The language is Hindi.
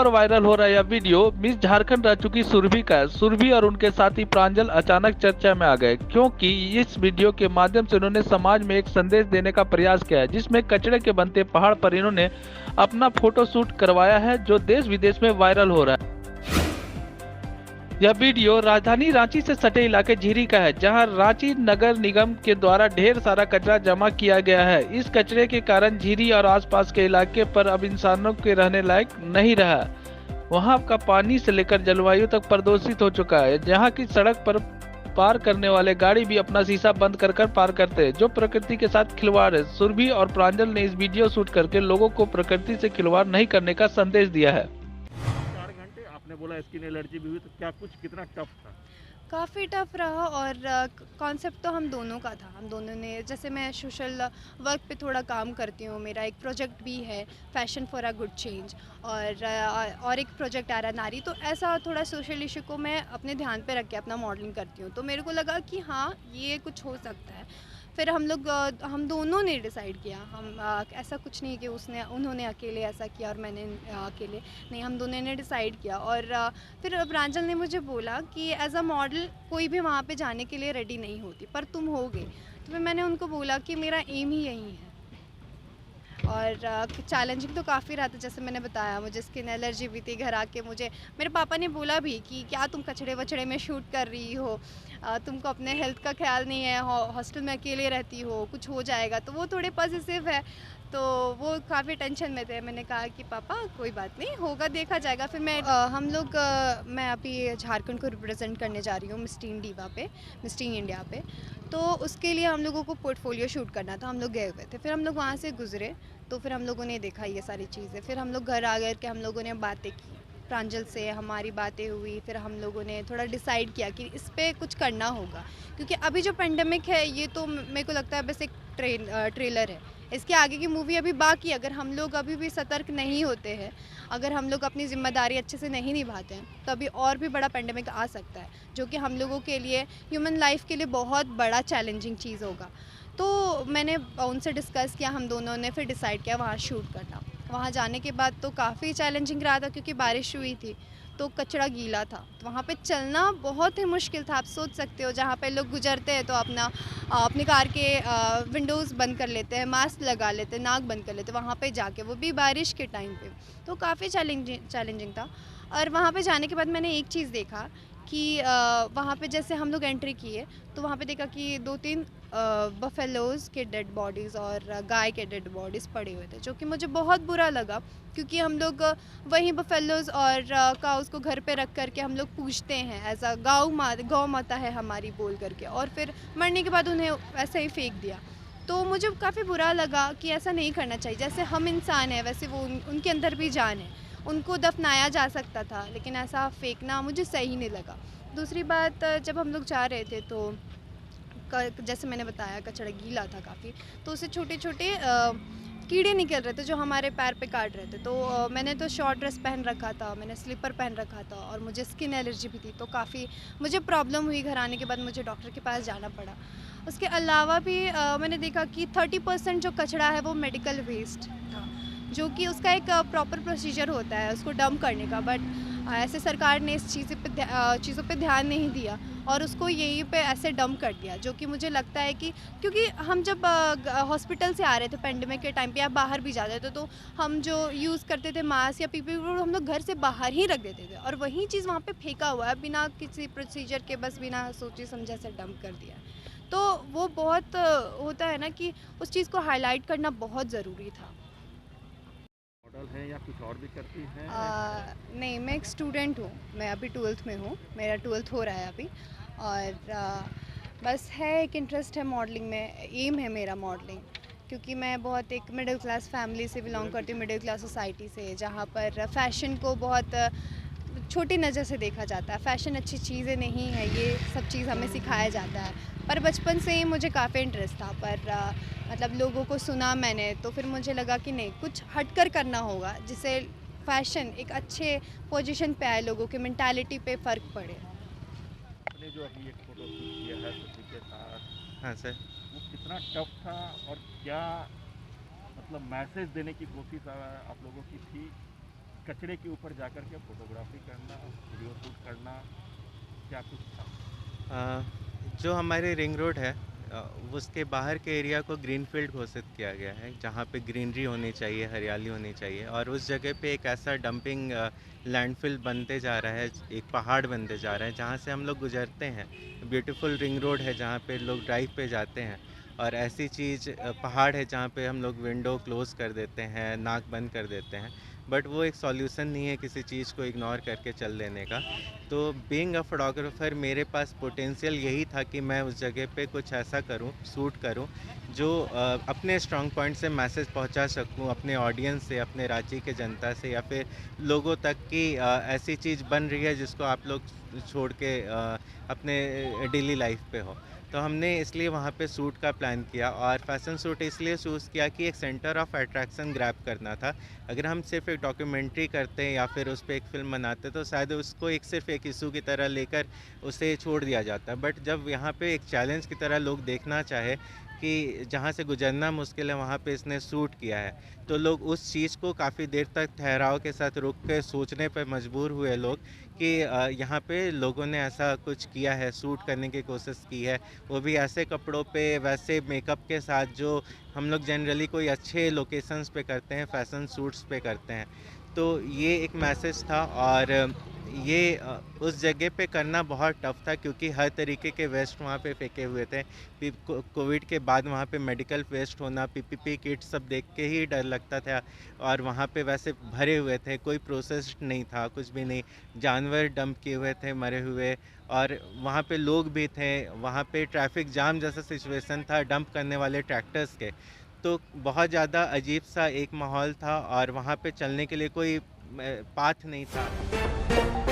और वायरल हो रहा यह वीडियो मिस झारखंड रह चुकी सुरभि का है। सुरभि और उनके साथी प्रांजल अचानक चर्चा में आ गए क्योंकि इस वीडियो के माध्यम से उन्होंने समाज में एक संदेश देने का प्रयास किया है, जिसमें कचरे के बनते पहाड़ पर इन्होंने अपना फोटो शूट करवाया है, जो देश विदेश में वायरल हो रहा है। यह वीडियो राजधानी रांची से सटे इलाके झिरी का है, जहां रांची नगर निगम के द्वारा ढेर सारा कचरा जमा किया गया है। इस कचरे के कारण झिरी और आसपास के इलाके पर अब इंसानों के रहने लायक नहीं रहा। वहां का पानी से लेकर जलवायु तक प्रदूषित हो चुका है। जहां की सड़क पर पार करने वाले गाड़ी भी अपना शीशा बंद कर पार करते हैं, जो प्रकृति के साथ खिलवाड़ है। सुरभि और प्रांजल ने इस वीडियो शूट करके लोगों को प्रकृति से खिलवाड़ नहीं करने का संदेश दिया है। 4 घंटे आपने बोला स्किन एलर्जी भी हुई, तो क्या कुछ कितना टफ था? काफ़ी टफ रहा और कॉन्सेप्ट तो हम दोनों का था। हम दोनों ने, जैसे मैं सोशल वर्क पे थोड़ा काम करती हूँ, मेरा एक प्रोजेक्ट भी है fashion for a good change, और एक प्रोजेक्ट आ रहा है नारी, तो ऐसा थोड़ा सोशल इशू को मैं अपने ध्यान पे रख के अपना मॉडलिंग करती हूँ। तो मेरे को लगा कि हाँ, ये कुछ हो सकता है। फिर हम दोनों ने डिसाइड किया। ऐसा कुछ नहीं कि उन्होंने अकेले ऐसा किया और मैंने अकेले नहीं, हम दोनों ने डिसाइड किया। और फिर प्रांजल ने मुझे बोला कि एज अ मॉडल कोई भी वहाँ पे जाने के लिए रेडी नहीं होती, पर तुम होगे। तो फिर मैंने उनको बोला कि मेरा एम ही यही है। और चैलेंजिंग तो काफ़ी रहा था, जैसे मैंने बताया मुझे स्किन एलर्जी भी थी। घर आके मुझे मेरे पापा ने बोला भी कि क्या तुम कचड़े वचड़े में शूट कर रही हो, तुमको अपने हेल्थ का ख्याल नहीं है, हॉस्टल में अकेले रहती हो, कुछ हो जाएगा। तो वो थोड़े पॉजिटिव है, तो वो काफ़ी टेंशन में थे। मैंने कहा कि पापा कोई बात नहीं, होगा, देखा जाएगा। फिर मैं अभी झारखंड को रिप्रेजेंट करने जा रही हूँ मिस टीन डिवा पे, मिस टीन इंडिया पे। तो उसके लिए हम लोगों को पोर्टफोलियो शूट करना था, हम लोग गए हुए थे। फिर हम लोग वहाँ से गुजरे, तो फिर हम लोगों ने देखा ये सारी चीज़ें। फिर हम लोग घर आ गए कि हम लोगों ने बातें की, प्रांजल से हमारी बातें हुई। फिर हम लोगों ने थोड़ा डिसाइड किया कि इस पे कुछ करना होगा, क्योंकि अभी जो पेंडेमिक है ये तो मेरे को लगता है बस एक ट्रेलर है। इसके आगे की मूवी अभी बाकी। अगर हम लोग अभी भी सतर्क नहीं होते हैं, अगर हम लोग अपनी ज़िम्मेदारी अच्छे से नहीं निभाते हैं, तो अभी और भी बड़ा पेंडेमिक आ सकता है, जो कि हम लोगों के लिए, ह्यूमन लाइफ के लिए बहुत बड़ा चैलेंजिंग चीज़ होगा। तो मैंने उनसे डिस्कस किया, हम दोनों ने फिर डिसाइड किया वहाँ शूट करना। वहाँ जाने के बाद तो काफ़ी चैलेंजिंग रहा था, क्योंकि बारिश हुई थी तो कचरा गीला था, तो वहाँ पे चलना बहुत ही मुश्किल था। आप सोच सकते हो, जहाँ पे लोग गुजरते हैं तो अपनी कार के विंडोज़ बंद कर लेते हैं, मास्क लगा लेते हैं, नाक बंद कर लेते हैं, वहाँ पे जाके, वो भी बारिश के टाइम पे। तो काफ़ी चैलेंजिंग था। और वहाँ पे जाने के बाद मैंने एक चीज़ देखा कि वहाँ पे जैसे हम लोग एंट्री किए, तो वहाँ पे देखा कि 2-3 बफेलोज़ के डेड बॉडीज़ और गाय के डेड बॉडीज़ पड़े हुए थे, जो कि मुझे बहुत बुरा लगा। क्योंकि हम लोग वहीं बफेलोज़ और काउज़ को घर पे रख कर के हम लोग पूजते हैं, एज़ अ गौ माता है हमारी बोल करके, और फिर मरने के बाद उन्हें ऐसे ही फेंक दिया। तो मुझे काफ़ी बुरा लगा कि ऐसा नहीं करना चाहिए। जैसे हम इंसान हैं, वैसे वो उनके अंदर भी जान है, उनको दफनाया जा सकता था, लेकिन ऐसा फेंकना मुझे सही नहीं लगा। दूसरी बात, जब हम लोग जा रहे थे तो जैसे मैंने बताया कचरा गीला था काफ़ी, तो उससे छोटे छोटे कीड़े निकल रहे थे जो हमारे पैर पे काट रहे थे। तो मैंने तो शॉर्ट ड्रेस पहन रखा था, मैंने स्लीपर पहन रखा था, और मुझे स्किन एलर्जी भी थी, तो काफ़ी मुझे प्रॉब्लम हुई। घर आने के बाद मुझे डॉक्टर के पास जाना पड़ा। उसके अलावा भी मैंने देखा कि 30% जो कचरा है वो मेडिकल वेस्ट था, जो कि उसका एक प्रॉपर प्रोसीजर होता है उसको डंप करने का, बट ऐसे सरकार ने इस चीज़ों पे ध्यान नहीं दिया और उसको यहीं पे ऐसे डंप कर दिया, जो कि मुझे लगता है कि, क्योंकि हम जब हॉस्पिटल से आ रहे थे पेंडेमिक के टाइम पे, या बाहर भी जाते थे, तो हम जो यूज़ करते थे मास्क या पीपी, वो हम लोग घर से बाहर ही रख देते थे, और वही चीज़ वहाँ पे फेंका हुआ है बिना किसी प्रोसीजर के, बस बिना सोचे समझे से डंप कर दिया। तो वो बहुत होता है ना कि उस चीज़ को हाईलाइट करना बहुत ज़रूरी था। मॉडल हैं या कुछ और भी करती हैं? नहीं, मैं एक स्टूडेंट हूँ, मैं अभी 12th में हूँ, मेरा 12th हो रहा है अभी। और बस है, एक इंटरेस्ट है मॉडलिंग में, एम है मेरा मॉडलिंग, क्योंकि मैं बहुत एक मिडिल क्लास फैमिली से बिलोंग करती हूँ, मिडिल क्लास सोसाइटी से, जहाँ पर फ़ैशन को बहुत छोटी नज़र से देखा जाता है। फ़ैशन अच्छी चीज़ें नहीं है, ये सब चीज़ हमें सिखाया जाता है। पर बचपन से ही मुझे काफ़ी इंटरेस्ट था, पर मतलब लोगों को सुना मैंने, तो फिर मुझे लगा कि नहीं, कुछ हटकर करना होगा, जिससे फ़ैशन एक अच्छे पोजीशन पे आए, लोगों की मेंटालिटी पे फ़र्क पड़े। आपने जो अभी एक फ़ोटो शूट किया है सुरभि के साथ, हाँ सर। वो कितना टफ था और क्या मतलब मैसेज देने की कोशिश आप लोगों की थी? कचड़े के ऊपर जाकर के फोटोग्राफी करना, वीडियो शूट करना, क्या कुछ था? जो हमारे रिंग रोड है उसके बाहर के एरिया को ग्रीन फील्ड घोषित किया गया है, जहाँ पे ग्रीनरी होनी चाहिए, हरियाली होनी चाहिए, और उस जगह पे एक ऐसा डंपिंग लैंडफिल बनते जा रहा है, एक पहाड़ बनते जा रहा है जहाँ से हम लोग गुजरते हैं। ब्यूटीफुल रिंग रोड है जहाँ पे लोग ड्राइव पे जाते हैं, और ऐसी चीज़ पहाड़ है जहाँ पे हम लोग विंडो क्लोज़ कर देते हैं, नाक बंद कर देते हैं। बट वो एक सॉल्यूशन नहीं है किसी चीज़ को इग्नोर करके चल देने का। तो बीइंग अ फोटोग्राफर मेरे पास पोटेंशियल यही था कि मैं उस जगह पे कुछ ऐसा करूं, शूट करूं जो अपने स्ट्रॉन्ग पॉइंट से मैसेज पहुंचा सकूं अपने ऑडियंस से, अपने राज्य के जनता से, या फिर लोगों तक की ऐसी चीज़ बन रही है जिसको आप लोग छोड़ के अपने डेली लाइफ पे हो। तो हमने इसलिए वहाँ पे शूट का प्लान किया, और फैशन शूट इसलिए चूज़ किया कि एक सेंटर ऑफ अट्रैक्शन ग्रैब करना था। अगर हम सिर्फ एक डॉक्यूमेंट्री करते हैं या फिर उस पर एक फ़िल्म बनाते तो शायद उसको एक सिर्फ एक इशू की तरह लेकर उसे छोड़ दिया जाता। बट जब यहाँ पे एक चैलेंज की तरह लोग देखना चाहे कि जहाँ से गुजरना मुश्किल है वहाँ पे इसने शूट किया है, तो लोग उस चीज़ को काफ़ी देर तक ठहराव के साथ रुक के सोचने पर मजबूर हुए लोग कि यहाँ पे लोगों ने ऐसा कुछ किया है, शूट करने की कोशिश की है, वो भी ऐसे कपड़ों पे, वैसे मेकअप के साथ जो हम लोग जनरली कोई अच्छे लोकेशंस पे करते हैं, फैशन शूट्स पे करते हैं। तो ये एक मैसेज था, और ये उस जगह पे करना बहुत टफ था क्योंकि हर तरीके के वेस्ट वहाँ पे फेंके हुए थे। कोविड के बाद वहाँ पे मेडिकल वेस्ट होना, पीपीपी किट सब देख के ही डर लगता था, और वहाँ पे वैसे भरे हुए थे, कोई प्रोसेस नहीं था, कुछ भी नहीं, जानवर डंप किए हुए थे मरे हुए, और वहाँ पे लोग भी थे, वहाँ पे ट्रैफिक जाम जैसा सिचुएशन था डंप करने वाले ट्रैक्टर्स के। तो बहुत ज़्यादा अजीब सा एक माहौल था, और वहाँ पे चलने के लिए कोई पाथ नहीं था।